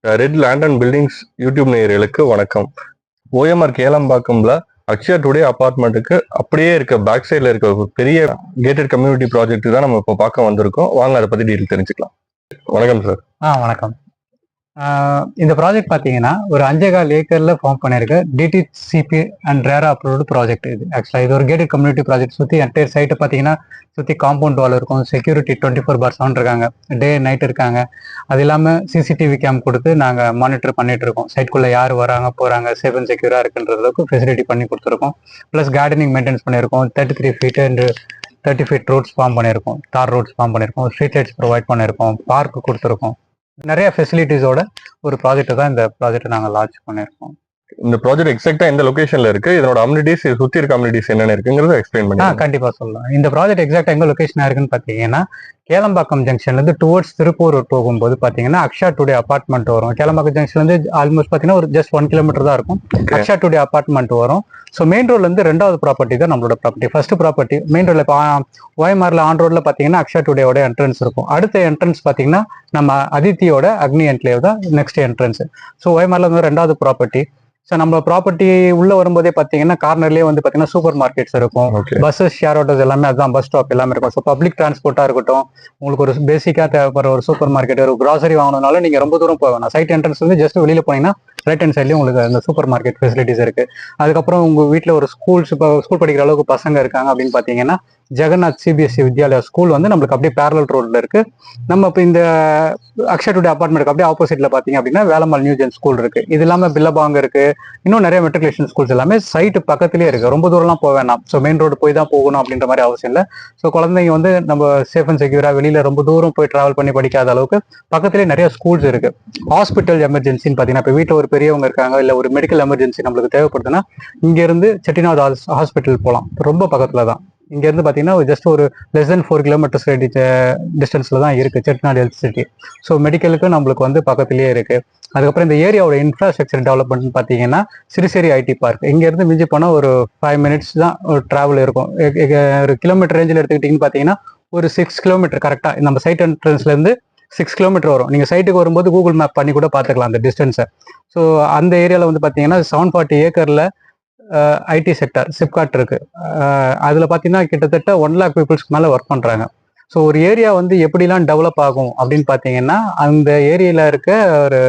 Red lantern buildings YouTube நேயர்களுக்கு வணக்கம். OMR கேளம்பாக்கம்ல Akshaya today அபார்ட்மெண்ட்டுக்கு அப்படியே இருக்க பேக் சைடில் இருக்க ஒரு பெரிய கேட்டட் கம்யூனிட்டி ப்ராஜெக்ட் தான் நம்ம இப்போ பார்க்க வந்திருக்கோம். வாங்க அதை பற்றி டீட்டெயில் தெரிஞ்சுக்கலாம். வணக்கம் சார். வணக்கம். இந்த ப்ராஜெக்ட் பார்த்தீங்கன்னா ஒரு 5.25 ஏக்கர்ல ஃபார்ம் பண்ணியிருக்க டிடிசிபி அண்ட் ரேரா அப்ரூவ்டு ப்ராஜெக்ட். இது ஆக்சுவலாக இது ஒரு கேட்டட் கம்யூனிட்டி ப்ராஜெக்ட். சுற்றி என்டையர் சைட்டை பார்த்தீங்கன்னா சுற்றி காம்பவுண்ட் வால் இருக்கும், செக்யூரிட்டி 24/7 இருக்காங்க, டே நைட் இருக்காங்க. அது இல்லாமல் சிசிடிவி கேம் கொடுத்து நாங்கள் மானிட்டர் பண்ணிட்டு இருக்கோம். சைட்குள்ளே யார் வராங்க போகிறாங்க, சேஃப் அண்ட் செக்யூராக இருக்குன்றதுக்கு ஃபெசிலிட்டி பண்ணி கொடுத்துருக்கோம். ப்ளஸ் கார்டனிங் மெயின்டைன்ஸ் பண்ணியிருக்கோம். 33 feet and 30 feet roads form பண்ணியிருக்கோம், தார் ரோட்ஸ் ஃபார்ம் பண்ணியிருக்கோம், ஸ்ட்ரீட் லைட்ஸ் ப்ரொவைட் பண்ணியிருக்கோம், பார்க் கொடுத்துருக்கோம். நிறைய ஃபெசிலிட்டிஸோட ஒரு ப்ராஜெக்ட் தான் இந்த ப்ராஜெக்ட் நாங்கள் லான்ச் பண்ணியிருக்கோம். இந்த ப்ராஜெக்ட் எக்ஸாக்டா எந்த லொகேஷன்ல இருக்கு, இதனோட அம்யூனிட்டிஸ் சுத்தி இருக்க அம்யூனிட்டிஸ் என்னென்ன இருக்குங்கிறத எக்ஸ்பிளைன் பண்ணி. கண்டிப்பா சொல்லலாம். இந்த ப்ராஜெக்ட் எக்ஸாக்டா எங்க லொகேஷனா இருக்குன்னு பாத்தீங்கன்னா கேளம்பாக்கம் ஜங்ஷன்ல இருந்து டுவர்ட்ஸ் திருப்பூர் ரோட் போகும்போது பாத்தீங்கன்னா அக்ஷயா டுடே அபார்ட்மெண்ட் வரும். கேளம்பாக்கம் ஜங்ஷன்ல இருந்து ஆல்மோஸ்ட் பாத்தீங்கன்னா ஒரு ஜஸ்ட் 1 kilometer தான் இருக்கும். அக்ஷயா டுடே அபார்ட்மெண்ட் வரும். ஸோ மெயின் ரோட்ல இருந்து 2வது ப்ராப்பர்ட்டி தான் நம்மளோட ப்ராப்பர்ட்டி. ஃபர்ஸ்ட் ப்ராப்பர்ட்டி மெயின் ரோட்ல ஓஎம்ஆர்ல ஆன் ரோட்ல பாத்தீங்கன்னா அக்ஷயா டுடேயோட என்ட்ரன்ஸ் இருக்கும். அடுத்த என்ட்ரன்ஸ் பாத்தீங்கன்னா நம்ம அதித்தியோட அக்னி என்க்ளேவ் தான் நெக்ஸ்ட் என்ட்ரன்ஸ். ஸோ ஓஎம்ஆர்ல வந்து 2வது ப்ராப்பர்ட்டி. ஸோ நம்ம ப்ராப்பர்ட்டி உள்ள வரும்போதே பார்த்தீங்கன்னா கார்னர்லேயே வந்து பார்த்தீங்கன்னா சூப்பர் மார்க்கெட்ஸ் இருக்கும், பஸ்ஸஸ், ஷேர் ஆட்டோஸ் எல்லாமே அதுதான் பஸ் ஸ்டாப் எல்லாமே இருக்கும். ஸோ பப்ளிக் டிரான்ஸ்போர்ட்டாக இருக்கட்டும், உங்களுக்கு ஒரு பேசிக்காக தேவைப்படுற ஒரு சூப்பர் மார்க்கெட், ஒரு கிராசரி வாங்கணும்னாலும் நீங்கள் ரொம்ப தூரம் போக வேணாம். சைட் என்ட்ரன்ஸ் வந்து ஜஸ்ட் வெளியில் போனீங்கன்னா ரைட் ஹேண்ட் சைட்லேயும் உங்களுக்கு அந்த சூப்பர் மார்க்கெட் ஃபெசிலிட்டிஸ் இருக்கு. அதுக்கப்புறம் உங்கள் வீட்டில் ஒரு ஸ்கூல் படிக்கிற அளவுக்கு பசங்க இருக்காங்க அப்படின்னு பார்த்தீங்கன்னா ஜெகநாத் சிபிஎஸ்சி வித்யாலயா ஸ்கூல் வந்து நம்மளுக்கு அப்படியே பேரலல் ரோட்ல இருக்கு. நம்ம இப்போ இந்த அக்ஷயா டுடே அபார்ட்மெண்ட்டுக்கு அப்படியே ஆப்போசிட்ல பார்த்தீங்க அப்படின்னா வேலம்மாள் நியூ ஜென் ஸ்கூல் இருக்கு. இது இல்லாமல் பில்லபாங் இருக்கு, இன்னும் நிறைய மெட்ரிகுலேஷன் ஸ்கூல்ஸ் எல்லாமே சைட்டு பக்கத்துலேயே இருக்கு. ரொம்ப தூரம்லாம் போக வேணாம். ஸோ மெயின் ரோடு போய் தான் போகணும் அப்படின்ற மாதிரி அவசியம் இல்லை. ஸோ குழந்தைங்க வந்து நம்ம சேஃப் அண்ட் செக்யூரா வெளியில ரொம்ப தூரம் போய் டிராவல் பண்ணி படிக்காத அளவுக்கு பக்கத்துலேயே நிறைய ஸ்கூல்ஸ் இருக்கு. ஹாஸ்பிட்டல் எமர்ஜென்சின்னு பார்த்தீங்கன்னா இப்போ வீட்டில் ஒரு பெரியவங்க இருக்காங்க, இல்லை ஒரு மெடிக்கல் எமர்ஜென்சி நம்மளுக்கு தேவைப்படுதுன்னா இங்கேருந்து செட்டிநாடு ஹாஸ்பிட்டல் போகலாம், ரொம்ப பக்கத்தில் தான். இங்கேருந்து பார்த்தீங்கன்னா ஜஸ்ட் ஒரு less than 4 kilometers டிஸ்டன்ஸில் தான் இருக்குது செட்டிநாடு ஹெல்த் சிட்டி. ஸோ மெடிக்கலுக்கு நம்மளுக்கு வந்து பக்கத்துலேயே இருக்குது. அதுக்கப்புறம் இந்த ஏரியாவோட இன்ஃப்ராஸ்ட்ரக்சர் டெவலப்மெண்ட் பார்த்தீங்கன்னா சிறுசேரி ஐடி பார்க். இங்கேருந்து மிஞ்சி போனால் ஒரு 5 minutes தான் ஒரு ட்ராவல் இருக்கும். ஒரு கிலோமீட்டர் ரேஞ்சில் எடுத்துக்கிட்டிங்கன்னு பார்த்தீங்கன்னா ஒரு 6 kilometer கரெக்டாக நம்ம சைட் என்ட்ரன்ஸ்லேருந்து 6 kilometer வரும். நீங்கள் சைட்டுக்கு வரும்போது கூகுள் மேப் பண்ணி கூட பார்த்துக்கலாம் அந்த டிஸ்டன்ஸை. ஸோ அந்த ஏரியாவில் வந்து பார்த்தீங்கன்னா 740 ஏக்கரில் ஐடி செக்டர் சிப்காட் இருக்கு. அதில் பார்த்தீங்கன்னா கிட்டத்தட்ட 1 lakh பீப்புள்ஸ்க்கு மேலே ஒர்க் பண்ணுறாங்க. ஸோ ஒரு ஏரியா வந்து எப்படிலாம் டெவலப் ஆகும் அப்படின்னு பார்த்தீங்கன்னா அந்த ஏரியாவில் இருக்க ஒரு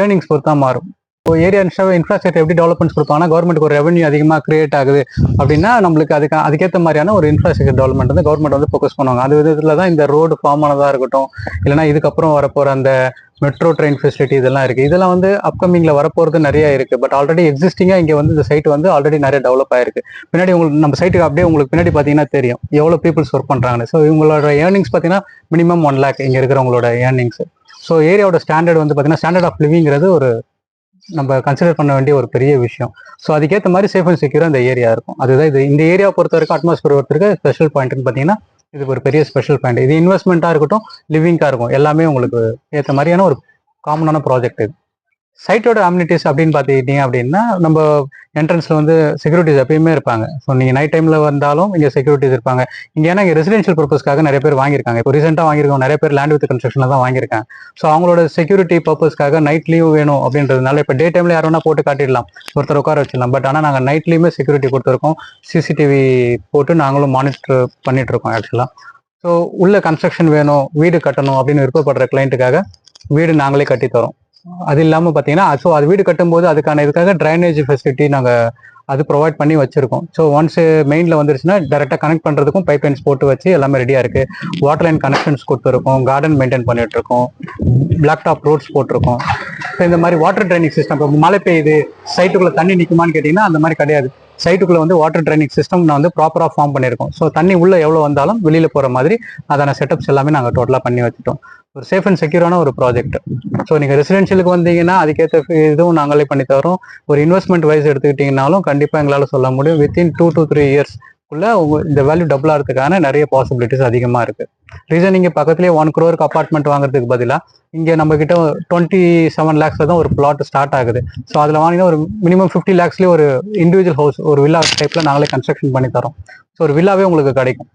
ஏர்னிங்ஸ் பொறுத்தா மாறும். இப்போ ஏரியா இன்ஃப்ராஸ்ட்ரக்சர் எப்படி டெவலப்மெண்ட்ஸ் கொடுப்பாங்கன்னா கவர்மெண்ட்டுக்கு ஒரு ரெவன்யூ அதிகமாக கிரியேட் ஆகுது அப்படின்னா நம்மளுக்கு அதுக்கேற்ற மாதிரியான ஒரு இன்ஃப்ராஸ்ட்ரக்சர் டெவலப்மெண்ட் வந்து கவர்மெண்ட் வந்து ஃபோக்கஸ் பண்ணுவாங்க. அது விதத்தில் தான் இந்த ரோடு ஃபார்ம் ஆனதாக இருக்கட்டும், இல்லைனா இதுக்கப்புறம் வரப்போகிற அந்த மெட்ரோ ட்ரெயின் ஃபெசிலிட்டி இதெல்லாம் இருக்குது. இதெல்லாம் வந்து அப்கமிங்கில் வரப்போகிறது நிறைய இருக்குது. பட் ஆல்ரெடி எக்ஸிஸ்டிங்காக இங்கே வந்து இந்த சைட் வந்து ஆல்ரெடி நிறைய டெவலப் ஆயிருக்கு. பின்னாடி உங்களுக்கு நம்ம சைட்டுக்கு அப்படியே உங்களுக்கு பின்னாடி பார்த்தீங்கன்னா தெரியும் எவ்வளோ பீப்புள்ஸ் ஒர்க் பண்ணுறாங்கன்னு. ஸோ இவங்களோட ஏர்னிங்ஸ் பார்த்தீங்கன்னா மினிமம் 1 lakh இங்கே இருக்கிறவங்களோட ஏர்னிங்ஸ். ஸோ ஏரியாவோட ஸ்டாண்டர்ட் வந்து பார்த்தீங்கன்னா ஸ்டாண்டர்ட் ஆஃப் லிவிங்கிறது ஒரு நம்ம கன்சிடர் பண்ண வேண்டிய ஒரு பெரிய விஷயம். ஸோ அதுக்கேற்ற மாதிரி சேஃப் அண்ட் செக்யூராக இந்த ஏரியா இருக்கும். அதுதான் இது இந்த ஏரியா பொறுத்த வரைக்கும் அட்மாஸ்பியர் பொறுத்த ஸ்பெஷல் பாயிண்ட்னு பார்த்தீங்கன்னா இது ஒரு பெரிய ஸ்பெஷல் பாயிண்ட். இது இன்வெஸ்ட்மெண்ட்டாக இருக்கட்டும், லிவிங்காக இருக்கும், எல்லாமே உங்களுக்கு ஏற்ற மாதிரியான ஒரு காமனான ப்ராஜெக்ட் இது. சைட்டோட அம்யூனிட்டிஸ் அப்படின்னு பார்த்துக்கிட்டீங்க அப்படின்னா நம்ம என்ட்ரன்ஸில் வந்து செக்யூரிட்டிஸ் எப்பயுமே இருப்பாங்க. ஸோ நீங்கள் நைட் டைமில் வந்தாலும் இங்கே செக்யூரிட்டிஸ் இருப்பாங்க. இங்கே ஏன்னா இங்கே ரெசிடென்ஷியல் பர்பஸ்க்காக நிறைய பேர் வாங்கியிருக்காங்க. இப்போ ரீசெண்டாக வாங்கியிருக்கோம் நிறைய பேர் லேண்ட் வித் கன்ஸ்ட்ரக்ஷனில் தான் வாங்கியிருக்காங்க. ஸோ அவங்களோட செக்யூரிட்டி பர்பஸ்க்காக நைட் லீவ் வேணும் அப்படின்றதுனால இப்போ டே டைமில் யார் வேணா போட்டு காட்டிடலாம், ஒருத்தர் உட்கார வச்சிடலாம். பட் ஆனால் நாங்கள் நைட்லேயுமே செக்யூரிட்டி கொடுத்துருக்கோம், சிசிடிவி போட்டு நாங்களும் மானிட்டர் பண்ணிட்டு இருக்கோம் ஆக்சுவலாக. ஸோ உள்ள கன்ஸ்ட்ரக்ஷன் வேணும், வீடு கட்டணும் அப்படின்னு விருப்பப்படுற கிளைண்ட்டுக்காக வீடு நாங்களே கட்டித்தரோம். அது இல்லாமல் பார்த்தீங்கன்னா அது வீடு கட்டும்போது அதுக்கான இதுக்காக ட்ரைனேஜ் ஃபெசிலிட்டி நாங்கள் அது ப்ரொவைட் பண்ணி வச்சிருக்கோம். ஸோ ஒன்ஸ் மெயினில் வந்துருச்சுன்னா டேரெக்டாக கனெக்ட் பண்ணுறதுக்கும் பைப் லைன்ஸ் போட்டு வச்சு எல்லாமே ரெடியாக இருக்குது. வாட்டர் லைன் கனெக்ஷன்ஸ் கொடுத்துருக்கோம், கார்டன் மெயின்டைன் பண்ணிட்டு இருக்கோம், பிளாக் டாப் ரோட்ஸ் போட்டிருக்கோம். ஸோ இந்த மாதிரி வாட்டர் ட்ரைனிங் சிஸ்டம், இப்போ மழை பெய்யுது சைட்டுக்குள்ளே தண்ணி நிற்குமான்னு கேட்டிங்கன்னா அந்த மாதிரி கிடையாது. சைட்டுக்குள்ளே வந்து வாட்டர் ட்ரைனிங் சிஸ்டம் நான் வந்து ப்ராப்பராக ஃபார்ம் பண்ணியிருக்கோம். ஸோ தண்ணி உள்ளே எவ்வளோ வந்தாலும் வெளியில் போகிற மாதிரி அதான செட்டப்ஸ் எல்லாமே நாங்கள் டோட்டலாக பண்ணி வச்சுட்டோம். ஒரு சேஃப் அண்ட் செக்யூரான ஒரு ப்ராஜெக்ட். ஸோ நீங்கள் ரெசிடென்ஷியலுக்கு வந்தீங்கன்னா அதுக்கேற்ற இதுவும் நாங்களே பண்ணி தரோம். ஒரு இன்வெஸ்ட்மெண்ட் வைஸ் எடுத்துக்கிட்டிங்கனாலும் கண்டிப்பாக எங்களால் சொல்ல முடியும் வித்தின் 2 to 3 years இந்த வேல்யூ டபுள் ஆகிறதுக்கான நிறைய பாசிபிலிட்டிஸ் அதிகமாக இருக்குது. ரீசன் நீங்கள் பக்கத்துலேயே 1 crore அப்பார்ட்மெண்ட் வாங்குறதுக்கு பதிலாக இங்கே நம்ம கிட்ட 27 lakhs தான் ஒரு பிளாட் ஸ்டார்ட் ஆகுது. ஸோ அதில் வாங்கினா ஒரு மினிமம் 50 lakhsலேயே ஒரு இண்டிவிஜுவல் ஹவுஸ், ஒரு வில்லா டைப்பில் நாங்களே கன்ஸ்ட்ரக்ஷன் பண்ணி தரோம். ஸோ ஒரு வில்லாவே உங்களுக்கு கிடைக்கும்.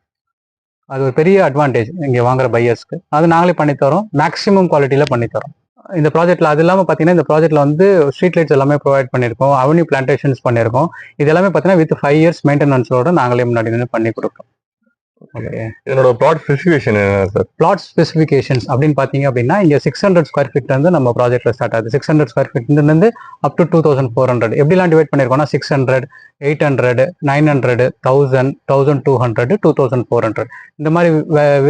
அது ஒரு பெரிய அட்வான்டேஜ் இங்கே வாங்குற பையர்ஸ்க்கு. அது நாங்களே பண்ணித்தரோம், மேக்ஸிமம் குவாலிட்டியில் பண்ணித்தரோம். இந்த ப்ராஜெக்ட்ல அது இல்லாமல் பார்த்தீங்கன்னா இந்த ப்ராஜெக்ட்ல வந்து ஸ்ட்ரீட் லைட்ஸ் எல்லாமே ப்ரொவைட் பண்ணியிருக்கோம், அவென்யூ பிளான்டேஷன்ஸ் பண்ணியிருக்கோம். இது எல்லாமே பார்த்தீங்கன்னா வித் 5 இயர்ஸ் மெயின்டெனன்ஸோட நாங்களே முன்னாடி நின்று பண்ணி கொடுக்குறோம். இதனோட பிளாட் ஸ்பெசிஃபிகேஷன் என்ன சார்? பிளாட் ஸ்பெசிஃபிகேஷன்ஸ் அப்படின்னு பார்த்தீங்க அப்படின்னா இங்கே 600 ஸ்கொயர் ஃபீட் வந்து நம்ம ப்ராஜெக்ட்ல ஸ்டார்ட் ஆகுது. 600 ஸ்கொயர் ஃபீட்லேருந்து அப் டு 2400. எப்படிலாம் டிவைட் பண்ணியிருக்கோம்னா 600, 800, 900, 1000, 1200, 2400 இந்த மாதிரி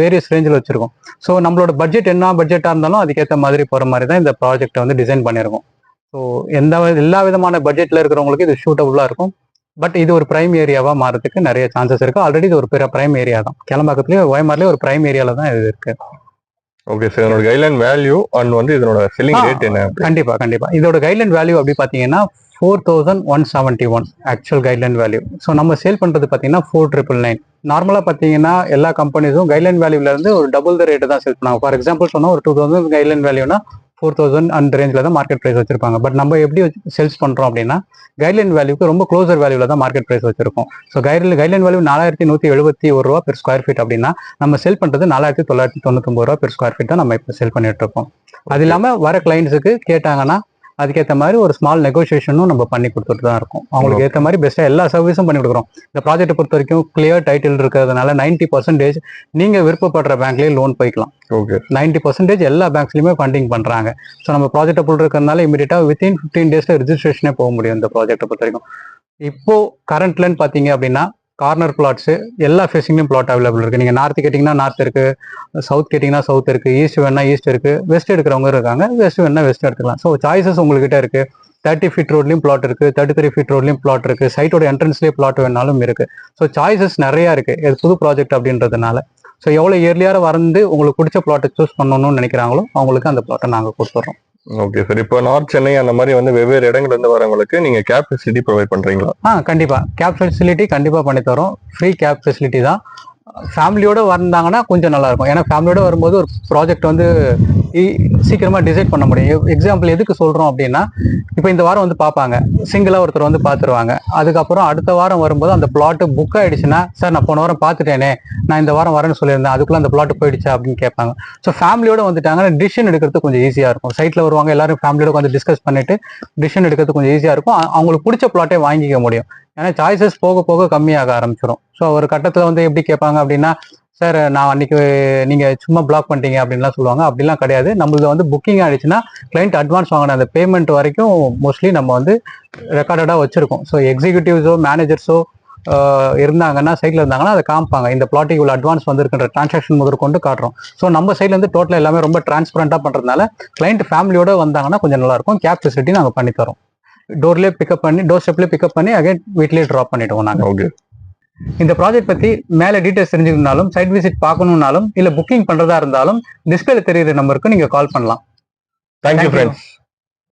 வேரியஸ் ரேஞ்சில் வச்சிருக்கோம். ஸோ நம்மளோட பட்ஜெட் என்ன பட்ஜெட்டாக இருந்தாலும் அதுக்கேற்ற மாதிரி போகிற மாதிரி தான் இந்த ப்ராஜெக்டை வந்து டிசைன் பண்ணியிருக்கோம். ஸோ எல்லா விதமான பட்ஜெட்டில் இருக்கிறவங்களுக்கு இது சூட்டபுளாக இருக்கும். பட் இது ஒரு பிரைம் ஏரியாவா மாறதுக்கு நிறைய சான்சஸ் இருக்கு. ஆல்ரெடி இது ஒரு பிரைம் ஏரியா தான். கேளம்பாக்கத்துலயே ஓஎம்ஆர்லயே ஒரு பிரைம் ஏரியால தான் இது இருக்கு. ஓகே சார், இதோட கைட்லைன் வேல்யூ அண்ட் வந்து இதோட செல்லிங் ரேட் என்ன? கண்டிப்பா இதோட கைட்லைன் வேல்யூ அப்படி பாத்தீங்கன்னா 4171 ஆக்சுவல் கைட்லைன் வேல்யூ. ஸோ நம்ம சேல் பண்றது பாத்தீங்கன்னா 4999. நார்மலா பாத்தீங்கன்னா எல்லா கம்பெனிஸும் கைட்லைன் வேல்யூல இருந்து ஒரு டபுள் த ரேட் தான் சேல் பண்ணாங்க. ஃபார் எக்ஸாம்பிள் சொன்னா ஒரு 2000 கைட்லைன் வேல்யூனா 4000 அந்த ரேஞ்சில் தான் மார்க்கெட் ப்ரைஸ் வச்சிருப்பாங்க. பட் நம்ம எப்படி சேல்ஸ் பண்றோம் அப்படின்னா கைட்லைன் வேல்யூக்கு ரொம்ப க்ளோசர் வேல்யூல தான் மார்க்கெட் ப்ரைஸ் வச்சிருக்கோம். ஸோ கைட்லைன் வேல்யூ 4171 ரூபா பெர் ஸ்கொயர் ஃபீட் அப்படின்னா நம்ம செல் பண்றது 4999 ரூபா பெர் ஸ்கொயர் ஃபீட் தான் நம்ம இப்போ செல் பண்ணிட்டு இருக்கோம். அது இல்லாம வர கிளைண்ட்ஸுக்கு கேட்டாங்கன்னா அதுக்கேற்ற மாதிரி ஒரு ஸ்மால் நெகோசியேஷனும் நம்ம பண்ணி கொடுத்துட்டு தான் இருக்கோம். அவங்களுக்கு ஏற்ற மாதிரி பெஸ்ட்டாக எல்லா சர்வீஸும் பண்ணி கொடுக்குறோம். இந்த ப்ராஜெக்ட்டை பொறுத்த வரைக்கும் கிளியர் டைட்டில் இருக்கிறதுனால 90% நீங்க விருப்பப்படுற பேங்க்லேயே லோன் போய்க்கலாம். 90% எல்லா பேங்க்ஸ்லையுமே ஃபண்டிங் பண்றாங்க. ஸோ நம்ம ப்ராஜெக்ட் அப்ரூவல் இருக்கிறதுனால இமீடியட்டா வித்தின் 15 டேஸ்ல ரெஜிஸ்ட்ரேஷனே போக முடியும் இந்த ப்ராஜெக்ட்டை பொறுத்த வரைக்கும். இப்போ கரண்ட்லன்னு பாத்தீங்க அப்படின்னா கார்னர் பிளாட்ஸ் எல்லா ஃபேஸிங்லையும் பிளாட் அவைலபிள் இருக்கு. நீங்க நார்த் கேட்டிங்கன்னா நார்த் இருக்கு, சவுத் கேட்டிங்கன்னா சவுத் இருக்கு, ஈஸ்ட் வேணா ஈஸ்ட் இருக்கு, வெஸ்ட் எடுக்கிறவங்க இருக்காங்க, வெஸ்ட் வேணா வெஸ்ட் எடுத்துக்கலாம். ஸோ சாய்ஸஸ் உங்ககிட்ட இருக்கு. 30 ஃபீட் ரோட்லையும் பிளாட் இருக்கு, 33 ஃபீட் ரோட்லையும் பிளாட் இருக்கு, சைட்டோட என்ட்ரன்ஸ்லேயே பிளாட் வேணாலும் இருக்கு. ஸோ சாய்ஸஸ் நிறைய இருக்கு. இது புது ப்ராஜெக்ட் அப்படின்றதுனால ஸோ எவ்வளோ இயர்லியாக வந்து உங்களுக்கு பிடிச்ச பிளாட்டை சூஸ் பண்ணணும்னு நினைக்கிறாங்களோ அவங்களுக்கு அந்த பிளாட்டை நாங்கள் கொடுத்துட்றோம். ஓகே சார், இப்போ நார்த் சென்னை அந்த மாதிரி வந்து வெவ்வேறு இடங்கள்ல இருந்து வரவங்களுக்கு நீங்க கேப் ஃபெசிலிட்டி ப்ரொவைட் பண்றீங்களா? கண்டிப்பா கேப் ஃபெசிலிட்டி கண்டிப்பா பண்ணி தரோம். ஃப்ரீ கேப் ஃபெசிலிட்டி தான். ஃபேமிலியோட வந்தாங்கன்னா கொஞ்சம் நல்லா இருக்கும். ஏன்னா ஃபேமிலியோட வரும்போது ஒரு ப்ராஜெக்ட் வந்து சீக்கிரமா டிசைட் பண்ண முடியும். எக்ஸாம்பிள் எதுக்கு சொல்றோம் அப்படின்னா இப்போ இந்த வாரம் வந்து பார்ப்பாங்க, சிங்கிளா ஒருத்தர் வந்து பார்த்துருவாங்க. அதுக்கப்புறம் அடுத்த வாரம் வரும்போது அந்த பிளாட் புக் ஆயிடுச்சுன்னா, சார் நான் போன வாரம் பார்த்துட்டேனே, நான் இந்த வாரம் வரேன்னு சொல்லியிருந்தேன், அதுக்குள்ள அந்த பிளாட் போயிடுச்சா அப்படின்னு கேட்பாங்க. ஸோ ஃபேமிலியோட வந்துட்டாங்கன்னா டிசிஷன் எடுக்கிறது கொஞ்சம் ஈஸியா இருக்கும். சைட்ல வருவாங்க, எல்லாரும் ஃபேமிலியோட வந்து டிஸ்கஸ் பண்ணிட்டு டிசிஷன் எடுக்கிறது கொஞ்சம் ஈஸியா இருக்கும். அவங்களுக்கு பிடிச்ச பிளாட்டே வாங்கிக்க முடியும். ஏன்னா சாய்ஸஸ் போக போக கம்மியாக ஆரம்பிச்சிடும். ஸோ ஒரு கட்டத்தில் வந்து எப்படி கேட்பாங்க அப்படின்னா, சார் நான் அன்னைக்கு நீங்க சும்மா பிளாக் பண்ணிட்டீங்க அப்படின்லாம் சொல்லுவாங்க. அப்படிலாம் கிடையாது. நம்மளது வந்து புக்கிங் ஆயிடுச்சுன்னா கிளைண்ட் அட்வான்ஸ் வாங்கின அந்த பேமெண்ட் வரைக்கும் மோஸ்ட்லி நம்ம வந்து ரெக்கார்டடா வச்சிருக்கோம். ஸோ எக்ஸிக்யூட்டிவ்ஸோ மேனேஜர்ஸோ இருந்தாங்கன்னா சைட்ல இருந்தாங்கன்னா அதை காமிப்பாங்க. இந்த பிளாட்டுக்கு இவ்வளோ அட்வான்ஸ் வந்திருக்கின்ற டிரான்சாக்ஷன் முதற்கொண்டு காட்டுறோம். ஸோ நம்ம சைட்ல இருந்து டோட்டல் எல்லாமே ரொம்ப டிரான்ஸ்பரண்டா பண்றதுனால கிளைண்ட் ஃபேமிலியோட வந்தாங்கன்னா கொஞ்சம் நல்லா இருக்கும். கேப் ஃபெசிலிட்டி நாங்கள் பண்ணி தரோம். டோர்லேயே பிக்கப் பண்ணி டோர் ஸ்டெப்லேயே பிக்கப் பண்ணி அகைன் வீட்லேயே ட்ராப் பண்ணிடுவோம் நாங்கள். ஓகே, இந்த ப்ராஜெக்ட் பத்தி மேல டீடைல்ஸ் தெரிஞ்சுக்கணும்னாலும் சைட் விசிட் பார்க்கணும்னாலும் இல்ல புக்கிங் பண்றதா இருந்தாலும் டிஸ்பிளேல தெரியுற நம்பருக்கு நீங்க கால் பண்ணலாம். Thank you friends.